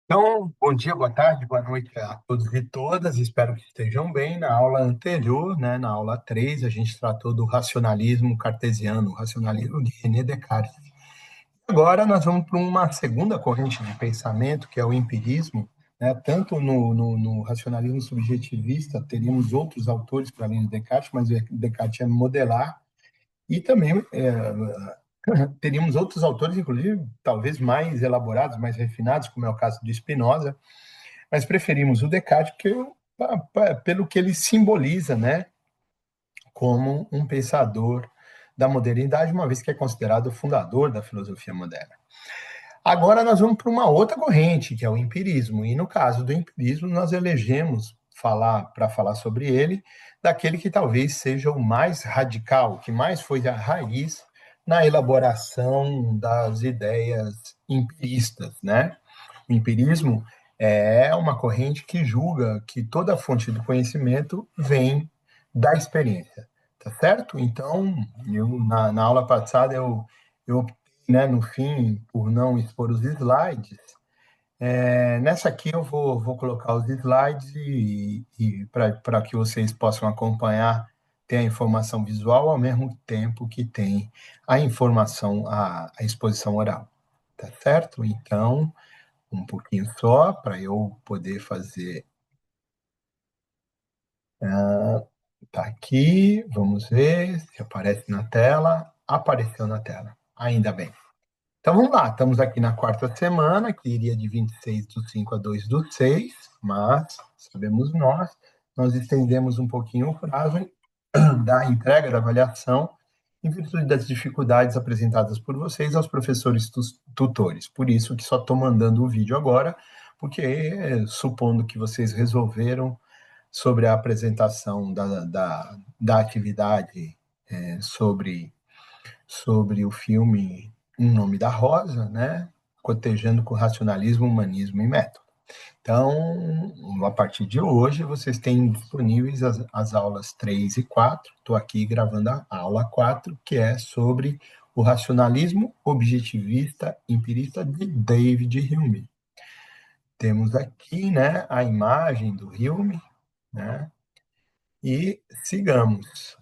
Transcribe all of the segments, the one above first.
Então, bom dia, boa tarde, boa noite a todos e todas. Espero que estejam bem. Na aula anterior, na aula 3, a gente tratou do racionalismo cartesiano, o racionalismo de René Descartes. Agora nós vamos para uma segunda corrente de pensamento, que é o empirismo. Tanto no racionalismo subjetivista, teríamos outros autores para além de Descartes, mas Descartes é modelar, e também teríamos outros autores, inclusive, talvez mais elaborados, mais refinados, como é o caso de Spinoza, mas preferimos o Descartes pelo que ele simboliza, como um pensador da modernidade, uma vez que é considerado o fundador da filosofia moderna. Agora nós vamos para uma outra corrente, que é o empirismo, e no caso do empirismo nós elegemos para falar sobre ele, daquele que talvez seja o mais radical, que mais foi a raiz na elaboração das ideias empiristas, né? O empirismo é uma corrente que julga que toda fonte do conhecimento vem da experiência, tá certo? Então, na aula passada eu optei, no fim, por não expor os slides. Nessa aqui eu vou colocar os slides e para que vocês possam acompanhar, ter a informação visual ao mesmo tempo que tem a informação, a exposição oral, tá certo? Então, um pouquinho só para eu poder fazer. Tá aqui, vamos ver se aparece na tela. Apareceu na tela, ainda bem. Então vamos lá, estamos aqui na quarta semana, que iria de 26/5 a 2/6, mas sabemos nós estendemos um pouquinho o prazo da entrega da avaliação em virtude das dificuldades apresentadas por vocês aos professores tutores. Por isso que só estou mandando o vídeo agora, porque supondo que vocês resolveram sobre a apresentação da atividade, sobre o filme Em Nome da Rosa, cotejando com racionalismo, humanismo e método. Então, a partir de hoje, vocês têm disponíveis as aulas 3 e 4. Estou aqui gravando a aula 4, que é sobre o racionalismo objetivista empirista de David Hume. Temos aqui, a imagem do Hume, né? E sigamos.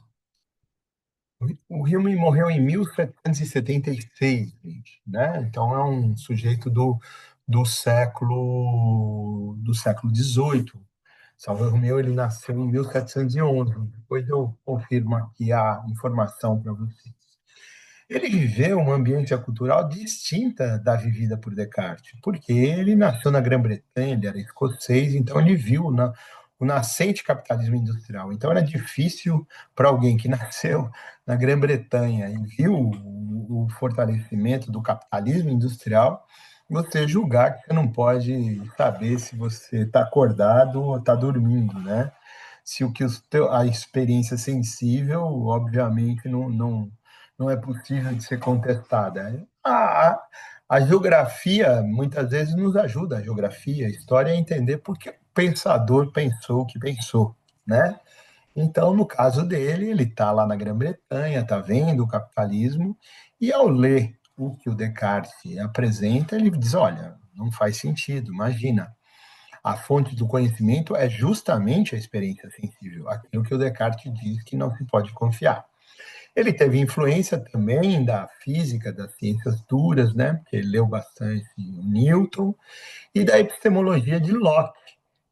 O Hume morreu em 1776, gente, né? Então é um sujeito do século XVIII. Salvo Romeu, ele nasceu em 1711. Depois eu confirmo aqui a informação para vocês. Ele viveu uma ambiente cultural distinta da vivida por Descartes, porque ele nasceu na Grã-Bretanha, ele era escocês, então ele viu o nascente capitalismo industrial. Então era difícil para alguém que nasceu na Grã-Bretanha e viu o fortalecimento do capitalismo industrial, você julgar que você não pode saber se você está acordado ou está dormindo, né? Se o que a experiência sensível, obviamente, não é possível de ser contestada. A geografia muitas vezes nos ajuda, a geografia, a história, a entender por que o pensador pensou o que pensou, né? Então, no caso dele, ele está lá na Grã-Bretanha, está vendo o capitalismo, e ao ler o que o Descartes apresenta, ele diz: olha, não faz sentido, imagina. A fonte do conhecimento é justamente a experiência sensível, aquilo que o Descartes diz que não se pode confiar. Ele teve influência também da física, das ciências duras, né? Porque ele leu bastante o Newton, e da epistemologia de Locke,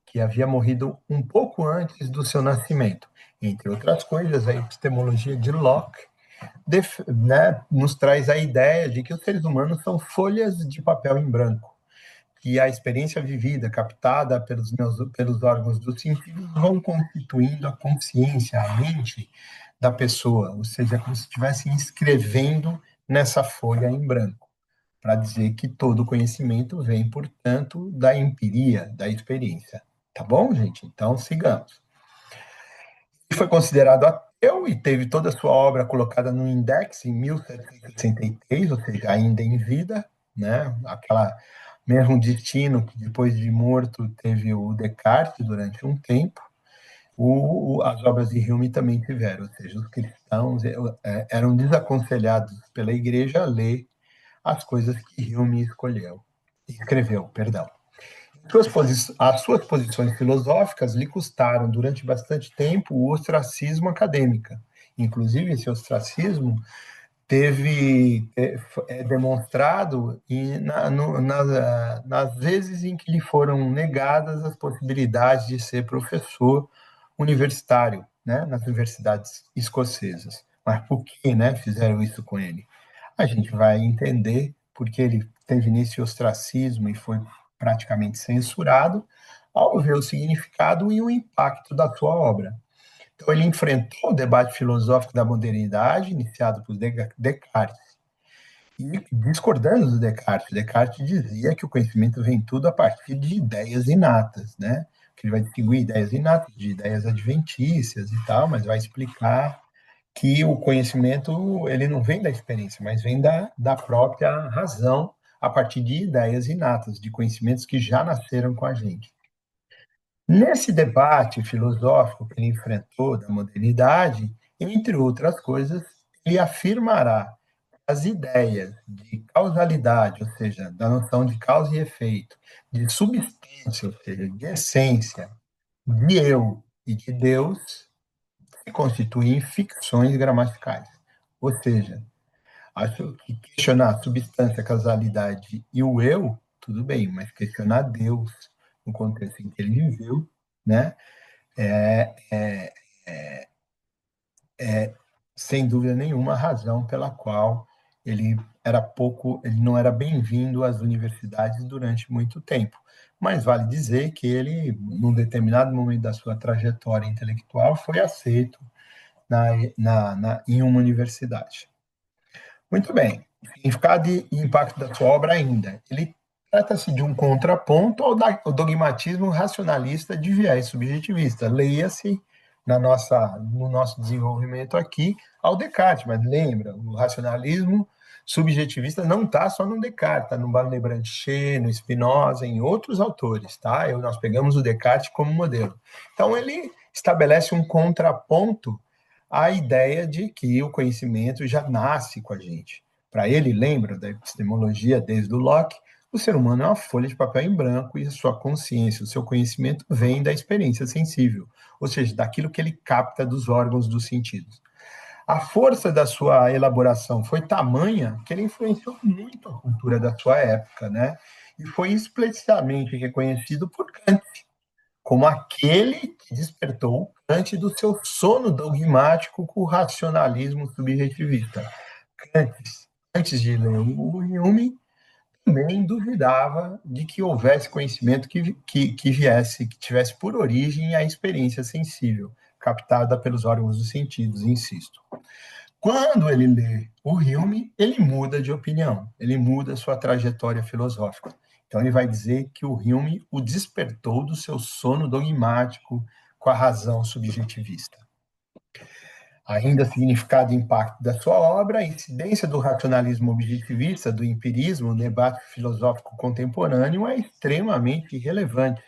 que havia morrido um pouco antes do seu nascimento. Entre outras coisas, a epistemologia de Locke nos traz a ideia de que os seres humanos são folhas de papel em branco, que a experiência vivida, captada pelos órgãos dos sentidos, vão constituindo a consciência, a mente da pessoa, ou seja, como se estivessem escrevendo nessa folha em branco, para dizer que todo conhecimento vem, portanto, da empiria, da experiência. Tá bom, gente? Então, sigamos. Ele foi considerado ateu e teve toda a sua obra colocada no Index em 1763, ou seja, ainda em vida, né? Aquela mesmo destino que depois de morto teve o Descartes durante um tempo. As obras de Hume também tiveram, ou seja, os cristãos eram desaconselhados pela igreja a ler as coisas que Hume escreveu, perdão. As suas posições filosóficas lhe custaram, durante bastante tempo, o ostracismo acadêmico. Inclusive, esse ostracismo é demonstrado nas vezes em que lhe foram negadas as possibilidades de ser professor universitário, né, nas universidades escocesas. Mas por que, né, fizeram isso com ele? A gente vai entender porque ele teve nesse ostracismo e foi praticamente censurado ao ver o significado e o impacto da sua obra. Então, ele enfrentou o debate filosófico da modernidade, iniciado por Descartes, e discordando do Descartes. Descartes dizia que o conhecimento vem tudo a partir de ideias inatas, né? Que ele vai distinguir ideias inatas de ideias adventícias e tal, mas vai explicar que o conhecimento ele não vem da experiência, mas vem da própria razão a partir de ideias inatas, de conhecimentos que já nasceram com a gente. Nesse debate filosófico que ele enfrentou da modernidade, entre outras coisas, ele afirmará as ideias de causalidade, ou seja, da noção de causa e efeito, de substância, ou seja, de essência, de eu e de Deus, se constituem ficções gramaticais. Ou seja, acho que questionar a substância, a causalidade e o eu, tudo bem, mas questionar Deus no contexto em que ele viveu, né, sem dúvida nenhuma, a razão pela qual ele não era bem-vindo às universidades durante muito tempo. Mas vale dizer que ele, num determinado momento da sua trajetória intelectual, foi aceito em uma universidade. Muito bem. Significado e impacto da sua obra ainda. Ele trata-se de um contraponto ao dogmatismo racionalista de viés subjetivista. Leia-se no nosso desenvolvimento aqui ao Descartes, mas lembra, o racionalismo subjetivista não está só no Descartes, está no Barney Brachet, no Spinoza, em outros autores, tá? Nós pegamos o Descartes como modelo. Então ele estabelece um contraponto a ideia de que o conhecimento já nasce com a gente. Para ele, lembra da epistemologia desde o Locke, o ser humano é uma folha de papel em branco e a sua consciência, o seu conhecimento vem da experiência sensível, ou seja, daquilo que ele capta dos órgãos dos sentidos. A força da sua elaboração foi tamanha que ele influenciou muito a cultura da sua época, né? E foi explicitamente reconhecido por Kant, como aquele que despertou Kant do seu sono dogmático com o racionalismo subjetivista. Kant, antes de ler o Hume, também duvidava de que houvesse conhecimento que viesse, que tivesse por origem a experiência sensível, captada pelos órgãos dos sentidos, insisto. Quando ele lê o Hume, ele muda de opinião, ele muda sua trajetória filosófica. Então, ele vai dizer que o Hume o despertou do seu sono dogmático com a razão subjetivista. Ainda significado e impacto da sua obra, a incidência do racionalismo objetivista, do empirismo, no debate filosófico contemporâneo é extremamente relevante,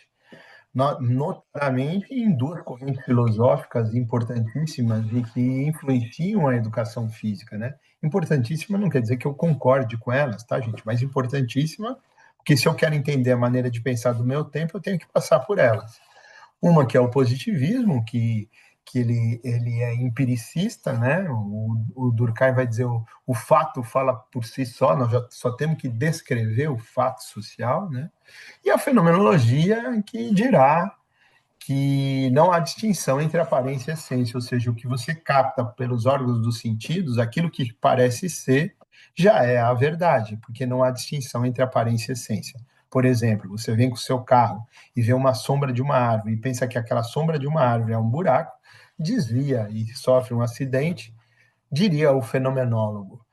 notadamente em duas correntes filosóficas importantíssimas e que influenciam a educação física, né? Importantíssima não quer dizer que eu concorde com elas, tá, gente? Mas importantíssima, porque se eu quero entender a maneira de pensar do meu tempo, eu tenho que passar por elas. Uma que é o positivismo, que ele é empiricista, né? O Durkheim vai dizer o fato fala por si só, nós já só temos que descrever o fato social, né? E a fenomenologia que dirá que não há distinção entre aparência e essência, ou seja, o que você capta pelos órgãos dos sentidos, aquilo que parece ser, já é a verdade, porque não há distinção entre aparência e essência. Por exemplo, você vem com o seu carro e vê uma sombra de uma árvore e pensa que aquela sombra de uma árvore é um buraco, desvia e sofre um acidente, diria o fenomenólogo.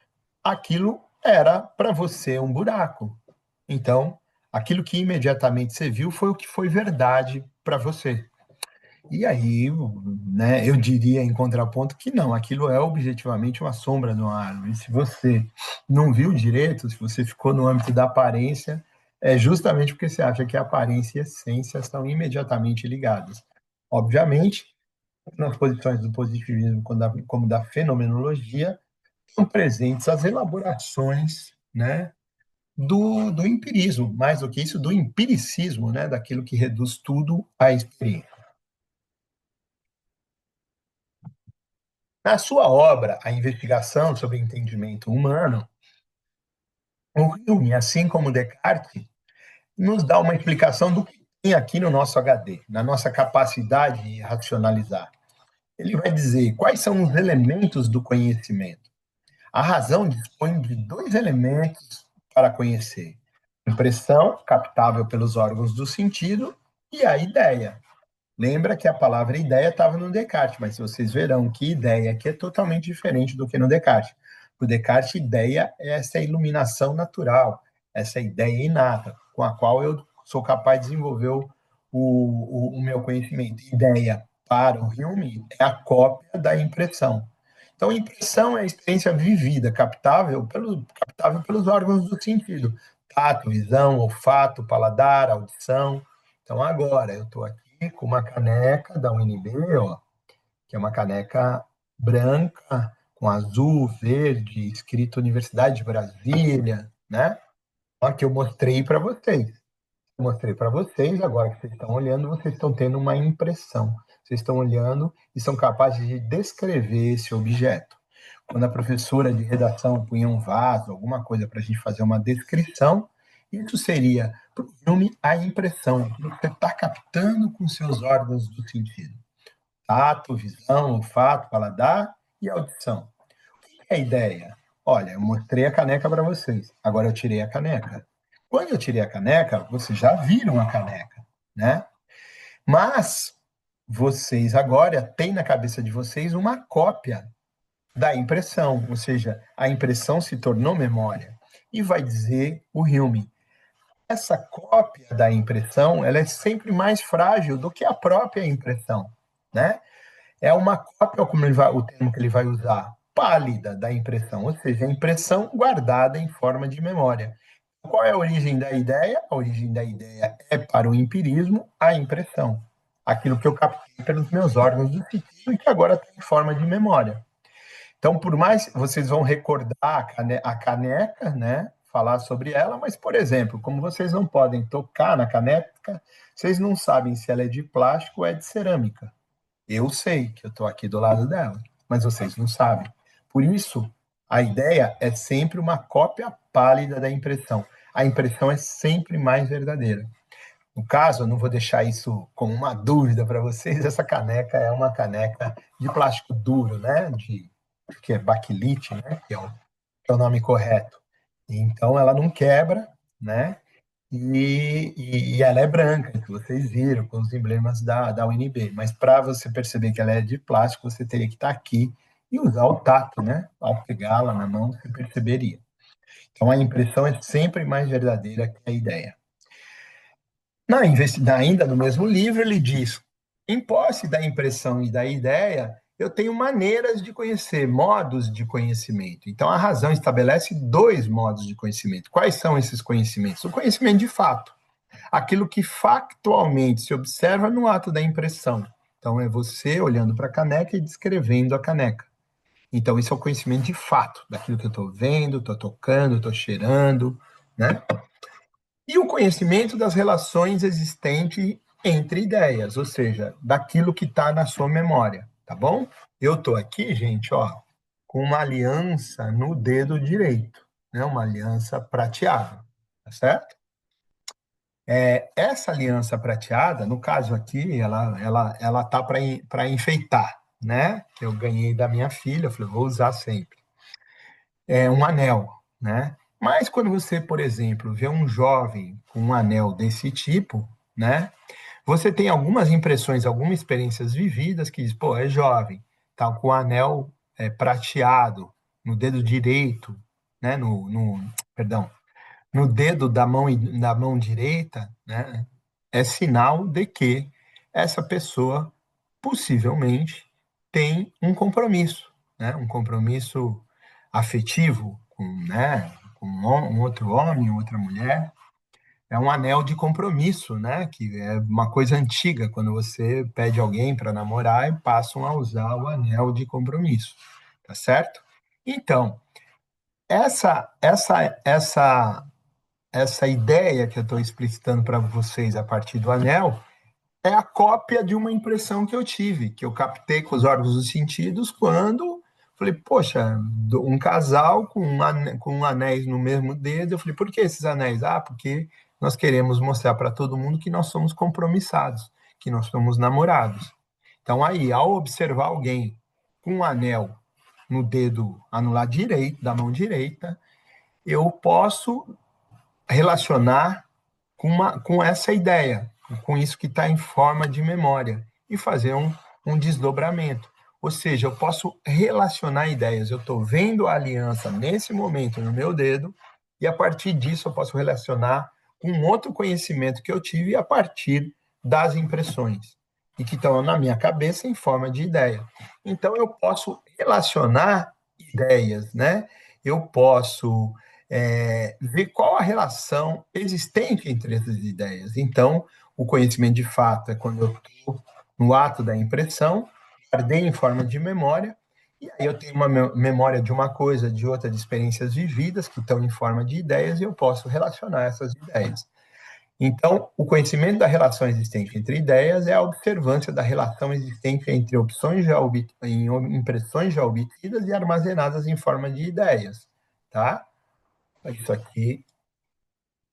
Aquilo era para você um buraco. Então, aquilo que imediatamente você viu foi o que foi verdade para você. E aí, né, eu diria em contraponto que não, aquilo é objetivamente uma sombra de uma árvore. Se você não viu direito, se você ficou no âmbito da aparência, é justamente porque você acha que a aparência e a essência estão imediatamente ligadas. Obviamente, nas posições do positivismo como da fenomenologia, estão presentes as elaborações, né, do empirismo, mais do que isso, do empiricismo, né, daquilo que reduz tudo à experiência. Na sua obra, A Investigação sobre o Entendimento Humano, o Hume, assim como Descartes, nos dá uma explicação do que tem aqui no nosso HD, na nossa capacidade de racionalizar. Ele vai dizer quais são os elementos do conhecimento. A razão dispõe de dois elementos para conhecer: a impressão, captável pelos órgãos do sentido, e a ideia. Lembra que a palavra ideia estava no Descartes, mas vocês verão que ideia aqui é totalmente diferente do que no Descartes. O Descartes, ideia é essa iluminação natural, essa ideia inata, com a qual eu sou capaz de desenvolver o meu conhecimento. Ideia, para o Hume, é a cópia da impressão. Então, impressão é a experiência vivida, captável pelos órgãos do sentido. Tato, visão, olfato, paladar, audição. Então, agora, eu estou aqui com uma caneca da UNB, ó, que é uma caneca branca, com azul, verde, escrito Universidade de Brasília, né? Ó, que eu mostrei para vocês. Mostrei para vocês, agora que vocês estão olhando, vocês estão tendo uma impressão. Vocês estão olhando e são capazes de descrever esse objeto. Quando a professora de redação punha um vaso, alguma coisa para a gente fazer uma descrição, isso seria, para o filme, a impressão, que você está captando com seus órgãos do sentido. Tato, visão, olfato, paladar e audição. É a ideia? Olha, eu mostrei a caneca para vocês. Agora eu tirei a caneca. Quando eu tirei a caneca, vocês já viram a caneca, né? Mas vocês agora têm na cabeça de vocês uma cópia da impressão, ou seja, a impressão se tornou memória. E vai dizer o Hume, essa cópia da impressão, ela é sempre mais frágil do que a própria impressão, né? É uma cópia, como o termo que ele vai usar, pálida da impressão, ou seja, a impressão guardada em forma de memória. Qual é a origem da ideia? A origem da ideia é, para o empirismo, a impressão. Aquilo que eu captei pelos meus órgãos do sentido e que agora tem forma de memória. Então, por mais vocês vão recordar a caneca, né? Falar sobre ela, mas, por exemplo, como vocês não podem tocar na caneca, vocês não sabem se ela é de plástico ou é de cerâmica. Eu sei que eu estou aqui do lado dela, mas vocês não sabem. Por isso, a ideia é sempre uma cópia pálida da impressão. A impressão é sempre mais verdadeira. No caso, eu não vou deixar isso como uma dúvida para vocês, essa caneca é uma caneca de plástico duro, né? Que é baquelite, né? Que é o nome correto. Então, ela não quebra, né? E ela é branca, que vocês viram, com os emblemas da UNB. Mas para você perceber que ela é de plástico, você teria que estar aqui e usar o tato, né? Ao pegá-la na mão, você perceberia. Então, a impressão é sempre mais verdadeira que a ideia. Ainda no mesmo livro, ele diz: em posse da impressão e da ideia, eu tenho maneiras de conhecer, modos de conhecimento. Então, a razão estabelece dois modos de conhecimento. Quais são esses conhecimentos? O conhecimento de fato, aquilo que factualmente se observa no ato da impressão. Então, é você olhando para a caneca e descrevendo a caneca. Então, isso é o conhecimento de fato, daquilo que eu estou vendo, estou tocando, estou cheirando, né? E o conhecimento das relações existentes entre ideias, ou seja, daquilo que está na sua memória, tá bom? Eu estou aqui, gente, ó, com uma aliança no dedo direito, né? Uma aliança prateada, tá certo? Essa aliança prateada, no caso aqui, ela tá para enfeitar, né? Eu ganhei da minha filha, eu falei, vou usar sempre. É um anel, né? Mas quando você, por exemplo, vê um jovem com um anel desse tipo, né? Você tem algumas impressões, algumas experiências vividas que diz, pô, é jovem, tá com o anel prateado no dedo direito, né? Perdão, no dedo da mão direita, né? É sinal de que essa pessoa possivelmente tem um compromisso, né? Um compromisso afetivo com, né? Com um outro homem, outra mulher. É um anel de compromisso, né? Que é uma coisa antiga, quando você pede alguém para namorar e passam a usar o anel de compromisso, tá certo? Então, essa essa ideia que eu estou explicitando para vocês a partir do anel é a cópia de uma impressão que eu tive, que eu captei com os órgãos dos sentidos quando falei, poxa, um casal com anéis no mesmo dedo. Eu falei, por que esses anéis? Ah, porque nós queremos mostrar para todo mundo que nós somos compromissados, que nós somos namorados. Então, aí, ao observar alguém com um anel no dedo anular direito, da mão direita, eu posso relacionar com essa ideia, com isso que está em forma de memória, e fazer um desdobramento. Ou seja, eu posso relacionar ideias. Eu estou vendo a aliança nesse momento no meu dedo, e a partir disso eu posso relacionar com outro conhecimento que eu tive a partir das impressões, e que estão na minha cabeça em forma de ideia. Então eu posso relacionar ideias, né? Eu posso ver qual a relação existente entre essas ideias. Então, o conhecimento de fato é quando eu estou no ato da impressão, guardei em forma de memória, e aí eu tenho uma memória de uma coisa, de outra, de experiências vividas, que estão em forma de ideias, e eu posso relacionar essas ideias. Então, o conhecimento da relação existente entre ideias é a observância da relação existente entre opções impressões já obtidas e armazenadas em forma de ideias, tá? Isso aqui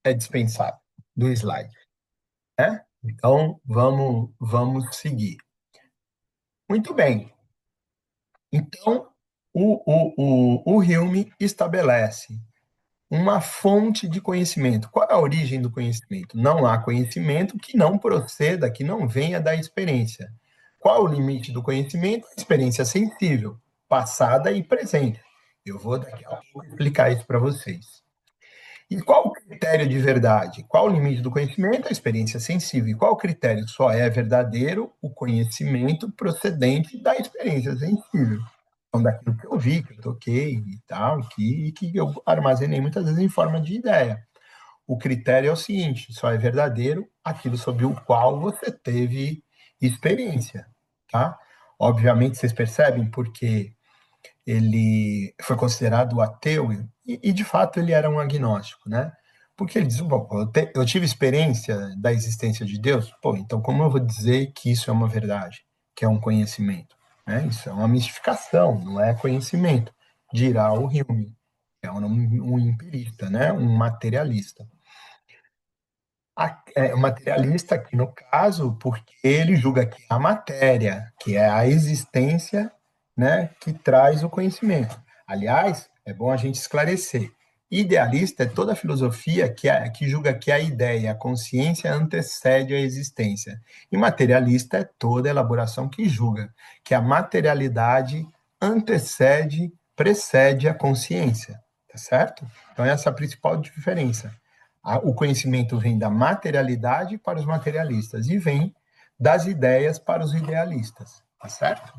é dispensável do slide, né? Então, vamos seguir. Muito bem. Então, o Hume estabelece uma fonte de conhecimento. Qual é a origem do conhecimento? Não há conhecimento que não proceda, que não venha da experiência. Qual é o limite do conhecimento? A experiência sensível, passada e presente. Eu vou daqui a pouco explicar isso para vocês. E qual o critério de verdade? Qual o limite do conhecimento? A experiência sensível. E qual o critério? Só é verdadeiro o conhecimento procedente da experiência sensível. Então, daquilo que eu vi, que eu toquei e tal, que eu armazenei muitas vezes em forma de ideia. O critério é o seguinte: só é verdadeiro aquilo sobre o qual você teve experiência, tá? Obviamente, vocês percebem porque ele foi considerado ateu e, de fato ele era um agnóstico, né? Porque ele diz, bom, eu tive experiência da existência de Deus, pô, então como eu vou dizer que isso é uma verdade, que é um conhecimento, né? Isso é uma mistificação, não é conhecimento, dirá o Hume, é um empirista, né? Um materialista. O materialista aqui no caso, porque ele julga que a matéria, que é a existência, né, que traz o conhecimento. Aliás, é bom a gente esclarecer. Idealista é toda a filosofia que julga que a ideia, a consciência antecede a existência. E materialista é toda a elaboração que julga que a materialidade antecede, precede a consciência. Tá certo? Então, essa é a principal diferença. O conhecimento vem da materialidade para os materialistas e vem das ideias para os idealistas, tá certo?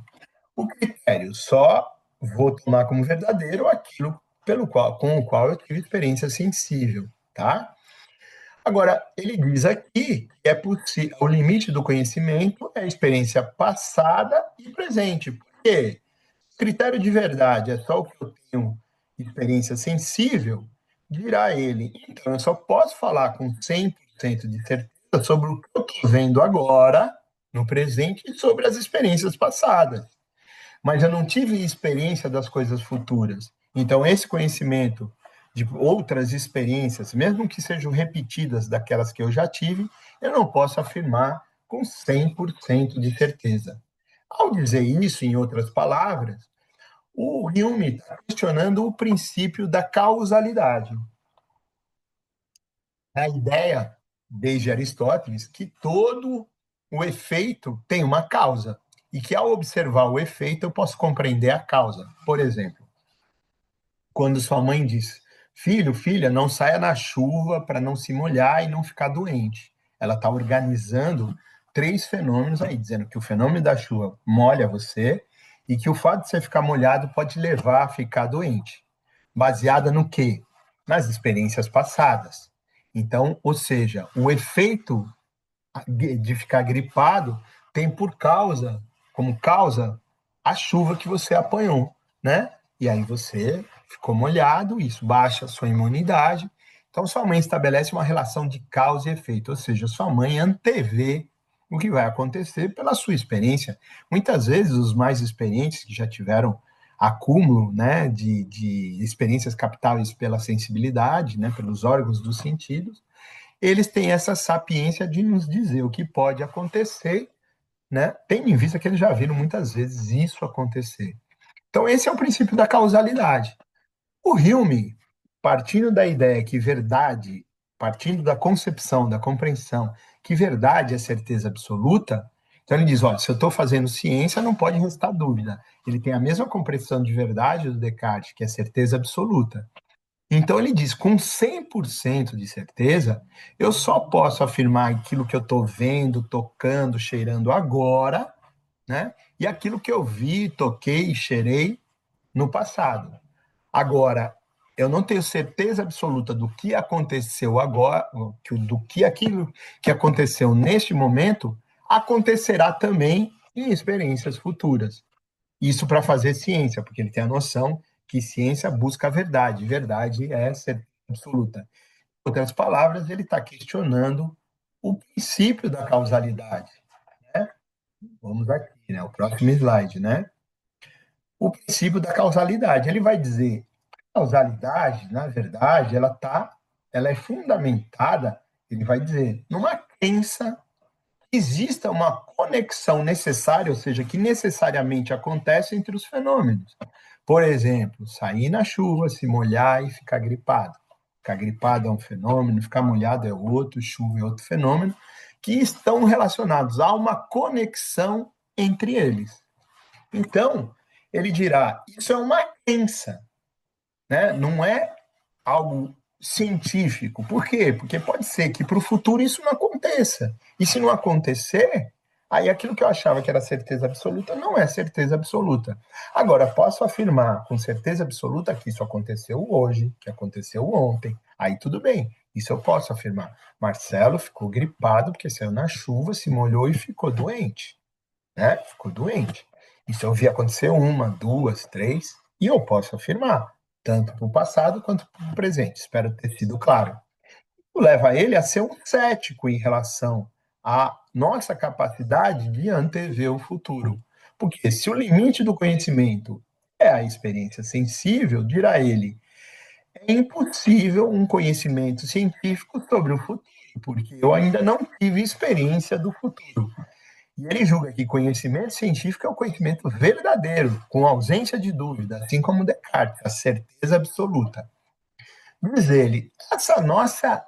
O critério só vou tomar como verdadeiro aquilo com o qual eu tive experiência sensível, tá? Agora, ele diz aqui que é possível, o limite do conhecimento é a experiência passada e presente. Por quê? Critério de verdade é só o que eu tenho experiência sensível, dirá ele. Então, eu só posso falar com 100% de certeza sobre o que eu estou vendo agora, no presente, e sobre as experiências passadas. Mas eu não tive experiência das coisas futuras. Então, esse conhecimento de outras experiências, mesmo que sejam repetidas daquelas que eu já tive, eu não posso afirmar com 100% de certeza. Ao dizer isso, em outras palavras, o Hume está questionando o princípio da causalidade. A ideia, desde Aristóteles, que todo o efeito tem uma causa e que ao observar o efeito eu posso compreender a causa. Por exemplo, quando sua mãe diz: filho, filha, não saia na chuva para não se molhar e não ficar doente. Ela está organizando três fenômenos aí, dizendo que o fenômeno da chuva molha você e que o fato de você ficar molhado pode levar a ficar doente. Baseada no quê? Nas experiências passadas. Então, ou seja, o efeito de ficar gripado tem por causa, como causa, a chuva que você apanhou, né? E aí você ficou molhado, isso baixa a sua imunidade. Então, sua mãe estabelece uma relação de causa e efeito, ou seja, sua mãe antevê o que vai acontecer pela sua experiência. Muitas vezes, os mais experientes, que já tiveram acúmulo, né, de experiências captáveis pela sensibilidade, né, pelos órgãos dos sentidos, eles têm essa sapiência de nos dizer o que pode acontecer, né, tendo em vista que eles já viram muitas vezes isso acontecer. Então, esse é o princípio da causalidade. O Hume, partindo da ideia que verdade, partindo da concepção, da compreensão, que verdade é certeza absoluta, então ele diz: olha, se eu estou fazendo ciência, não pode restar dúvida. Ele tem a mesma compreensão de verdade do Descartes, que é certeza absoluta. Então ele diz: com 100% de certeza, eu só posso afirmar aquilo que eu estou vendo, tocando, cheirando agora, né? E aquilo que eu vi, toquei e cheirei no passado. Agora, eu não tenho certeza absoluta do que aconteceu agora, do que aquilo que aconteceu neste momento acontecerá também em experiências futuras. Isso para fazer ciência, porque ele tem a noção que ciência busca a verdade, verdade é certeza absoluta. Em outras palavras, ele está questionando o princípio da causalidade. Né? Vamos aqui, né? O próximo slide, né? O princípio da causalidade. Ele vai dizer: a causalidade, na verdade, ela é fundamentada, ele vai dizer, numa crença que exista uma conexão necessária, ou seja, que necessariamente acontece entre os fenômenos. Por exemplo, sair na chuva, se molhar e ficar gripado. Ficar gripado é um fenômeno, ficar molhado é outro, chuva é outro fenômeno, que estão relacionados a uma conexão entre eles. Então, ele dirá: isso é uma crença, né? Não é algo científico. Por quê? Porque pode ser que para o futuro isso não aconteça. E se não acontecer, aí aquilo que eu achava que era certeza absoluta não é certeza absoluta. Agora, posso afirmar com certeza absoluta que isso aconteceu hoje, que aconteceu ontem. Aí tudo bem, isso eu posso afirmar. Marcelo ficou gripado porque saiu na chuva, se molhou e ficou doente, né? Ficou doente. Isso eu vi acontecer uma, duas, três, e eu posso afirmar, tanto para o passado quanto para o presente. Espero ter sido claro. Isso leva ele a ser um cético em relação à nossa capacidade de antever o futuro. Porque se o limite do conhecimento é a experiência sensível, dirá ele, é impossível um conhecimento científico sobre o futuro, porque eu ainda não tive experiência do futuro. E ele julga que conhecimento científico é o conhecimento verdadeiro, com ausência de dúvida, assim como Descartes, a certeza absoluta. Diz ele, essa nossa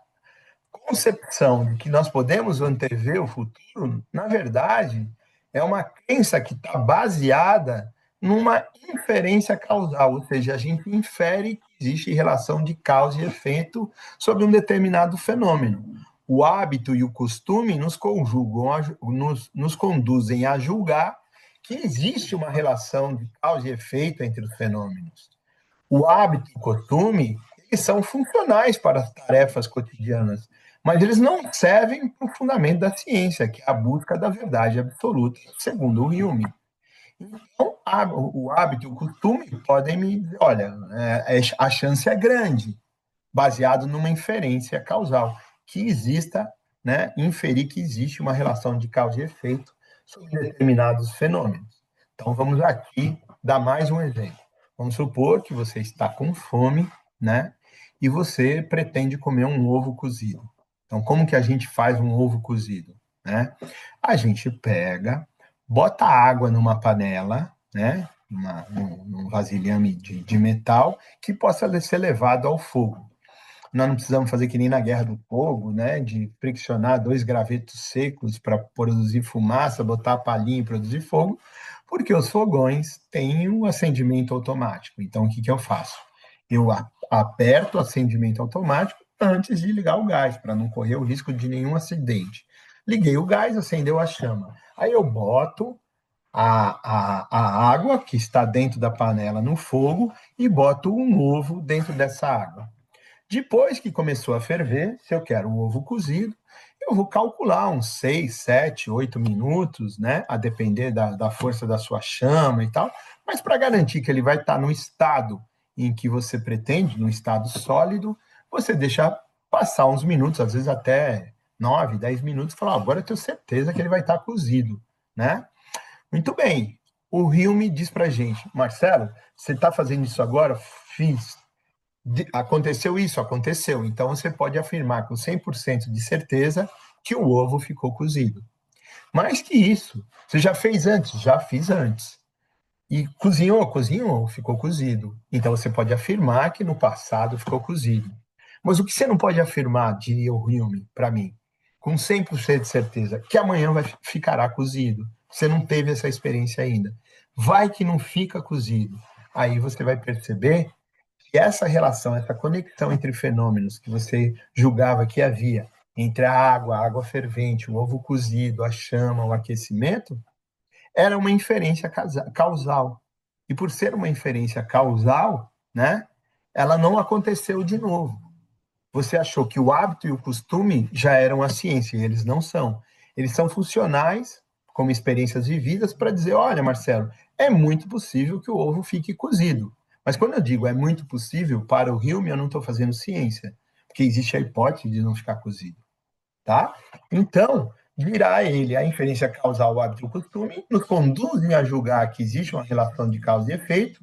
concepção de que nós podemos antever o futuro, na verdade, é uma crença que está baseada numa inferência causal, ou seja, a gente infere que existe relação de causa e efeito sobre um determinado fenômeno. O hábito e o costume nos conjugam, nos conduzem a julgar que existe uma relação de causa e efeito entre os fenômenos. O hábito e o costume, eles são funcionais para as tarefas cotidianas, mas eles não servem para o fundamento da ciência, que é a busca da verdade absoluta, segundo o Hume. Então, o hábito e o costume podem me dizer: olha, a chance é grande, baseado numa inferência causal, que exista, né, inferir que existe uma relação de causa e efeito sobre determinados fenômenos. Então, vamos aqui dar mais um exemplo. Vamos supor que você está com fome, né, e você pretende comer um ovo cozido. Então, como que a gente faz um ovo cozido, né? A gente pega, bota água numa panela, né, num vasilhame de metal que possa ser levado ao fogo. Nós não precisamos fazer que nem na Guerra do Fogo, né, de friccionar dois gravetos secos para produzir fumaça, botar a palhinha e produzir fogo, porque os fogões têm o acendimento automático. Então, o que, que eu faço? Eu aperto o acendimento automático antes de ligar o gás, para não correr o risco de nenhum acidente. Liguei o gás, acendeu a chama. Aí eu boto a água que está dentro da panela no fogo e boto um ovo dentro dessa água. Depois que começou a ferver, se eu quero o ovo cozido, eu vou calcular uns 6, 7, 8 minutos, né? A depender da força da sua chama e tal. Mas para garantir que ele vai estar no estado em que você pretende, no estado sólido, você deixa passar uns minutos, às vezes até 9, 10 minutos, falar, agora eu tenho certeza que ele vai estar cozido, né? Muito bem. O Hilme diz pra gente, Marcelo, você está fazendo isso agora? Fiz. Aconteceu isso? Aconteceu. Então você pode afirmar com 100% de certeza que o ovo ficou cozido. Mais que isso, você já fez antes? Já fiz antes. E cozinhou, cozinhou, ficou cozido. Então você pode afirmar que no passado ficou cozido. Mas o que você não pode afirmar, diria o Hume, para mim, com 100% de certeza, que amanhã ficará cozido. Você não teve essa experiência ainda. Vai que não fica cozido. Aí você vai perceber que essa relação, essa conexão entre fenômenos que você julgava que havia entre a água fervente, o ovo cozido, a chama, o aquecimento, era uma inferência causal. E por ser uma inferência causal, né, ela não aconteceu de novo. Você achou que o hábito e o costume já eram a ciência, e eles não são. Eles são funcionais, como experiências vividas, para dizer: olha, Marcelo, é muito possível que o ovo fique cozido. Mas quando eu digo é muito possível, para o Hume, eu não estou fazendo ciência, porque existe a hipótese de não ficar cozido. Tá? Então, dirá ele, a inferência causal, o hábito e o costume, nos conduzem a julgar que existe uma relação de causa e efeito,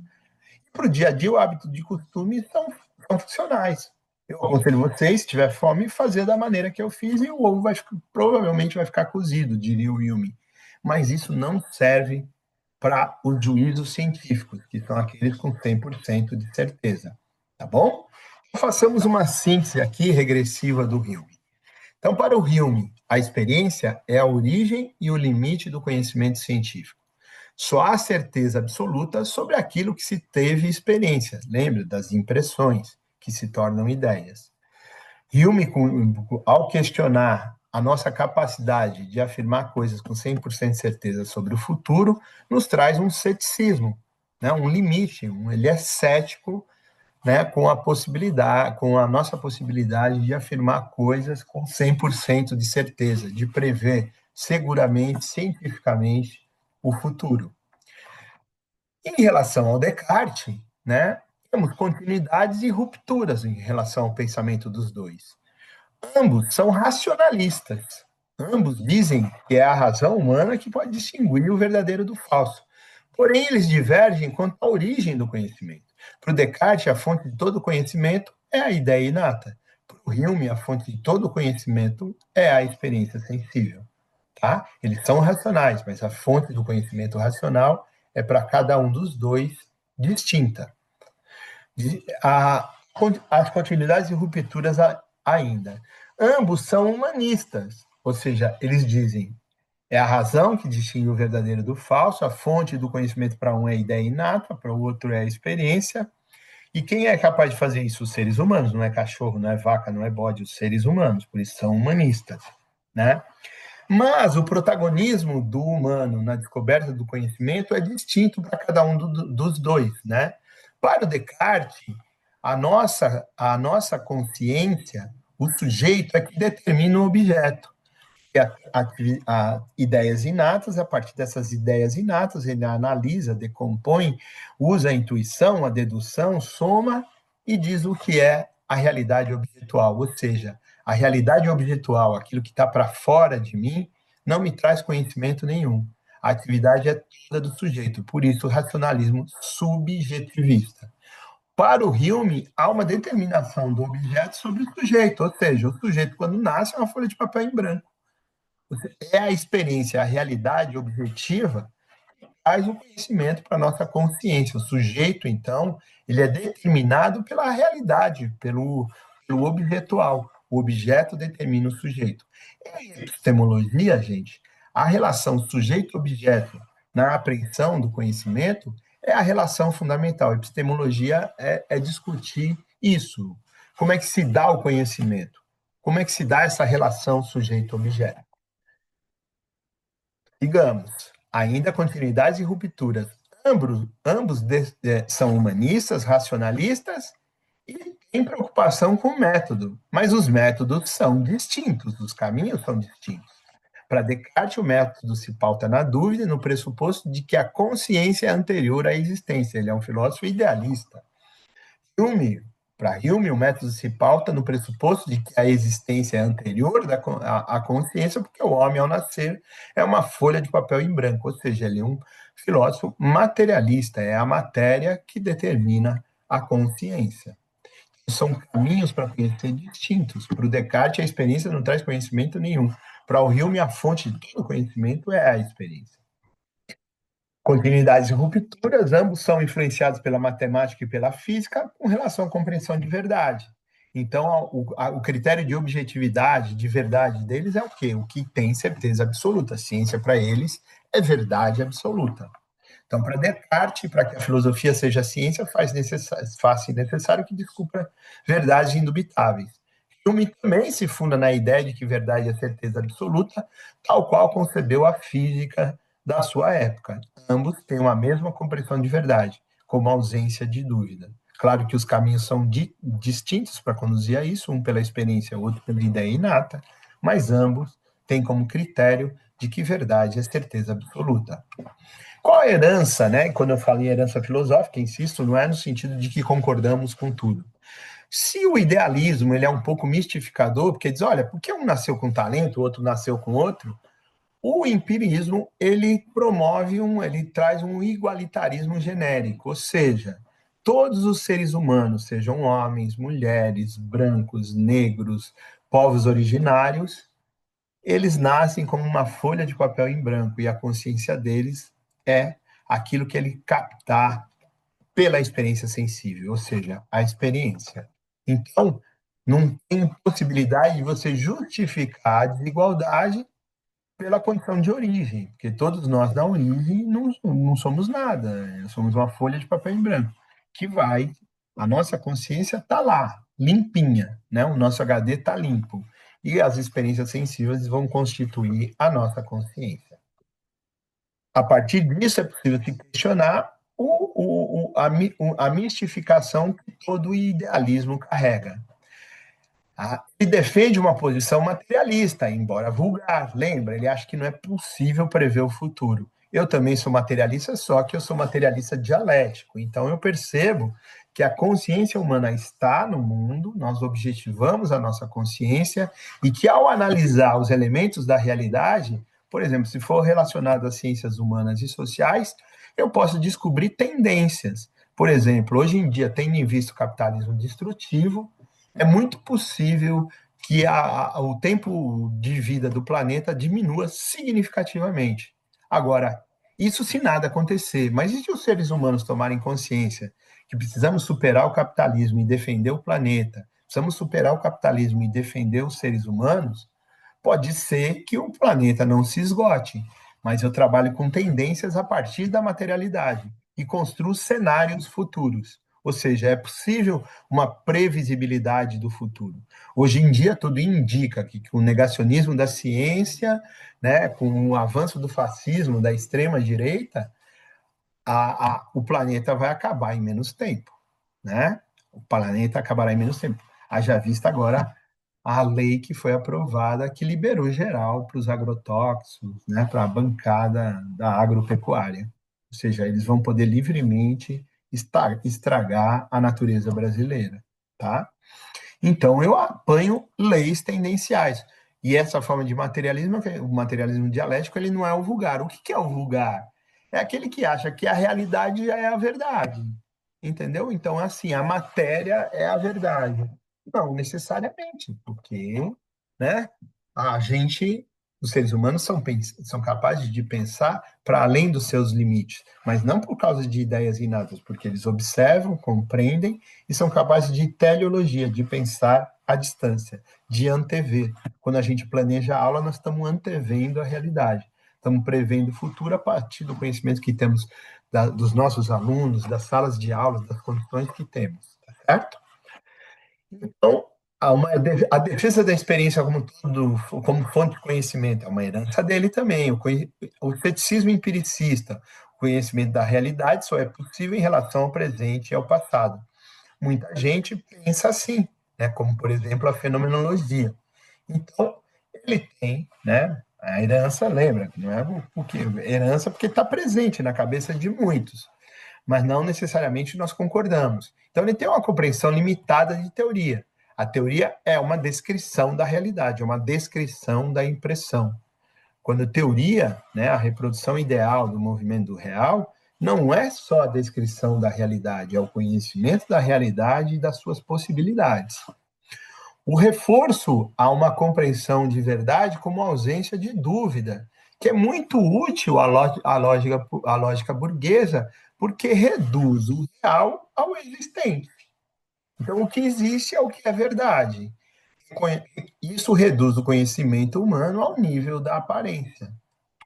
e para o dia a dia, o hábito e o costume são funcionais. Eu aconselho vocês, se tiver fome, fazer da maneira que eu fiz e o ovo provavelmente vai ficar cozido, diria o Hume. Mas isso não serve para os juízos científicos, que são aqueles com 100% de certeza. Tá bom? Então, façamos uma síntese aqui regressiva do Hume. Então, para o Hume, a experiência é a origem e o limite do conhecimento científico. Só há certeza absoluta sobre aquilo que se teve experiência. Lembra das impressões que se tornam ideias. Hume, ao questionar a nossa capacidade de afirmar coisas com 100% de certeza sobre o futuro, nos traz um ceticismo, né? Um limite. Ele é cético, né, com a nossa possibilidade de afirmar coisas com 100% de certeza, de prever seguramente, cientificamente, o futuro. Em relação ao Descartes, né, temos continuidades e rupturas em relação ao pensamento dos dois. Ambos são racionalistas. Ambos dizem que é a razão humana que pode distinguir o verdadeiro do falso. Porém, eles divergem quanto à origem do conhecimento. Para o Descartes, a fonte de todo conhecimento é a ideia inata. Para o Hume, a fonte de todo conhecimento é a experiência sensível. Tá? Eles são racionais, mas a fonte do conhecimento racional é para cada um dos dois distinta. As continuidades e rupturas ainda. Ambos são humanistas, ou seja, eles dizem é a razão que distingue o verdadeiro do falso, a fonte do conhecimento para um é a ideia inata, para o outro é a experiência. E quem é capaz de fazer isso? Os seres humanos, não é cachorro, não é vaca, não é bode, os seres humanos, por isso são humanistas, né? Mas o protagonismo do humano na descoberta do conhecimento é distinto para cada um dos dois, né? Para o Descartes, a nossa consciência, o sujeito é que determina o objeto. Ideias inatas, a partir dessas ideias inatas, ele analisa, decompõe, usa a intuição, a dedução, soma e diz o que é a realidade objetual, ou seja, a realidade objetual, aquilo que está para fora de mim, não me traz conhecimento nenhum. A atividade é toda do sujeito, por isso o racionalismo subjetivista. Para o Hume, há uma determinação do objeto sobre o sujeito, ou seja, o sujeito, quando nasce, é uma folha de papel em branco. É a experiência, a realidade objetiva que traz o conhecimento para a nossa consciência. O sujeito, então, ele é determinado pela realidade, pelo objetual. O objeto determina o sujeito. Em epistemologia, gente, a relação sujeito-objeto na apreensão do conhecimento é a relação fundamental. A epistemologia é discutir isso. Como é que se dá o conhecimento? Como é que se dá essa relação sujeito-objeto? Digamos, ainda continuidades e rupturas. Ambos são humanistas, racionalistas e têm preocupação com o método, mas os métodos são distintos, os caminhos são distintos. Para Descartes, o método se pauta na dúvida e no pressuposto de que a consciência é anterior à existência. Ele é um filósofo idealista. Hume Para Hume, o método se pauta no pressuposto de que a existência é anterior à consciência, porque o homem, ao nascer, é uma folha de papel em branco, ou seja, ele é um filósofo materialista, é a matéria que determina a consciência. São caminhos para conhecer distintos. Para o Descartes, a experiência não traz conhecimento nenhum. Para o Hume, a fonte de todo conhecimento é a experiência. Continuidades e rupturas, ambos são influenciados pela matemática e pela física com relação à compreensão de verdade. Então, o critério de objetividade, de verdade deles é o quê? O que tem certeza absoluta. A ciência, para eles, é verdade absoluta. Então, para Descartes, para que a filosofia seja ciência, faz necessário que descubra verdades indubitáveis. Hume também se funda na ideia de que verdade é certeza absoluta, tal qual concebeu a física da sua época. Ambos têm uma mesma compreensão de verdade, como ausência de dúvida. Claro que os caminhos são distintos para conduzir a isso, um pela experiência, outro pela ideia inata, mas ambos têm como critério de que verdade é certeza absoluta. Qual a herança, né? Quando eu falo em herança filosófica, insisto, não é no sentido de que concordamos com tudo. Se o idealismo ele é um pouco mistificador, porque diz, olha, porque um nasceu com talento, o outro nasceu com outro, o empirismo ele traz um igualitarismo genérico, ou seja, todos os seres humanos, sejam homens, mulheres, brancos, negros, povos originários, eles nascem como uma folha de papel em branco e a consciência deles é aquilo que ele captar pela experiência sensível, ou seja, a experiência. Então, não tem possibilidade de você justificar a desigualdade pela condição de origem, porque todos nós da origem não somos nada, somos uma folha de papel em branco, que vai, a nossa consciência está lá, limpinha, né? O nosso HD está limpo, e as experiências sensíveis vão constituir a nossa consciência. A partir disso, é possível se questionar a mistificação que todo idealismo carrega. Ele defende uma posição materialista, embora vulgar. Lembra? Ele acha que não é possível prever o futuro. Eu também sou materialista, só que eu sou materialista dialético. Então eu percebo que a consciência humana está no mundo, nós objetivamos a nossa consciência e que ao analisar os elementos da realidade, por exemplo, se for relacionado às ciências humanas e sociais, eu posso descobrir tendências. Por exemplo, hoje em dia tem visto o capitalismo destrutivo, é muito possível que o tempo de vida do planeta diminua significativamente. Agora, isso se nada acontecer, mas e se os seres humanos tomarem consciência que precisamos superar o capitalismo e defender o planeta, precisamos superar o capitalismo e defender os seres humanos, pode ser que o planeta não se esgote, mas eu trabalho com tendências a partir da materialidade e construo cenários futuros. Ou seja, é possível uma previsibilidade do futuro. Hoje em dia, tudo indica que com o negacionismo da ciência, né, com o avanço do fascismo, da extrema-direita, o planeta vai acabar em menos tempo. Né? O planeta acabará em menos tempo. Haja vista agora a lei que foi aprovada, que liberou geral para os agrotóxicos, né, para a bancada da agropecuária. Ou seja, eles vão poder livremente estragar a natureza brasileira. Tá? Então, eu apanho leis tendenciais. E essa forma de materialismo, o materialismo dialético, ele não é o vulgar. O que é o vulgar? É aquele que acha que a realidade já é a verdade. Entendeu? Então, assim, a matéria é a verdade. Não necessariamente, porque, né, a gente, os seres humanos são capazes de pensar para além dos seus limites, mas não por causa de ideias inatas, porque eles observam, compreendem e são capazes de teleologia, de pensar à distância, de antever. Quando a gente planeja a aula, nós estamos antevendo a realidade, estamos prevendo o futuro a partir do conhecimento que temos dos nossos alunos, das salas de aulas, das condições que temos, tá certo? Então, a defesa da experiência como fonte de conhecimento é uma herança dele também. O ceticismo empiricista, o conhecimento da realidade só é possível em relação ao presente e ao passado. Muita gente pensa assim, né? Como, por exemplo, a fenomenologia. Então, ele tem, né? A herança, lembra, não é o que herança porque está presente na cabeça de muitos, mas não necessariamente nós concordamos. Então, ele tem uma compreensão limitada de teoria. A teoria é uma descrição da realidade, é uma descrição da impressão. Quando teoria, né, a reprodução ideal do movimento real, não é só a descrição da realidade, é o conhecimento da realidade e das suas possibilidades. O reforço a uma compreensão de verdade como ausência de dúvida, que é muito útil à lógica burguesa, porque reduz o real ao existente. Então, o que existe é o que é verdade. Isso reduz o conhecimento humano ao nível da aparência.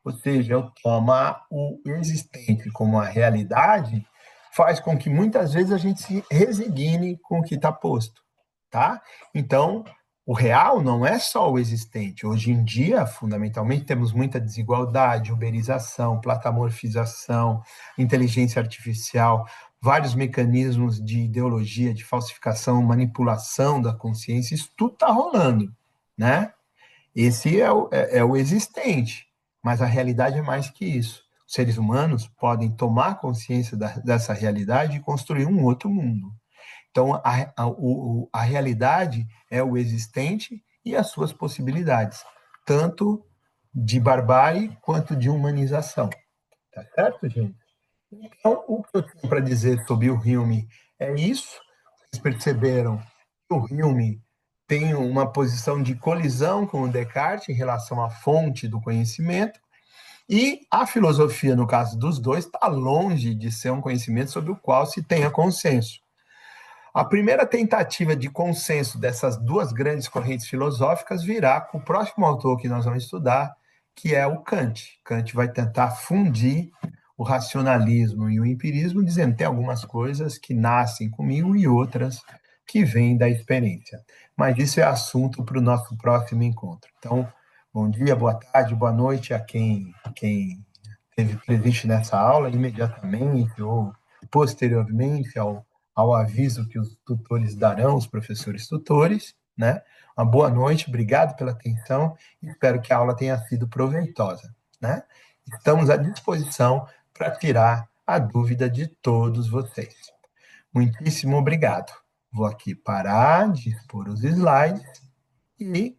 Ou seja, tomar o existente como a realidade faz com que muitas vezes a gente se resigne com o que está posto, tá? Então, o real não é só o existente. Hoje em dia, fundamentalmente, temos muita desigualdade, uberização, platamorfização, inteligência artificial, vários mecanismos de ideologia, de falsificação, manipulação da consciência, isso tudo está rolando, né? Esse é o existente, mas a realidade é mais que isso. Os seres humanos podem tomar consciência dessa realidade e construir um outro mundo. Então, a realidade é o existente e as suas possibilidades, tanto de barbárie quanto de humanização. Tá certo, gente? Então, o que eu tenho para dizer sobre o Hume é isso. Vocês perceberam que o Hume tem uma posição de colisão com o Descartes em relação à fonte do conhecimento, e a filosofia, no caso dos dois, está longe de ser um conhecimento sobre o qual se tenha consenso. A primeira tentativa de consenso dessas duas grandes correntes filosóficas virá com o próximo autor que nós vamos estudar, que é o Kant. Kant vai tentar fundir o racionalismo e o empirismo, dizendo que tem algumas coisas que nascem comigo e outras que vêm da experiência. Mas isso é assunto para o nosso próximo encontro. Então, bom dia, boa tarde, boa noite a quem esteve presente nessa aula imediatamente ou posteriormente ao aviso que os tutores darão, os professores tutores, né? Uma boa noite, obrigado pela atenção e espero que a aula tenha sido proveitosa, né? Estamos à disposição para tirar a dúvida de todos vocês. Muitíssimo obrigado. Vou aqui parar de expor os slides e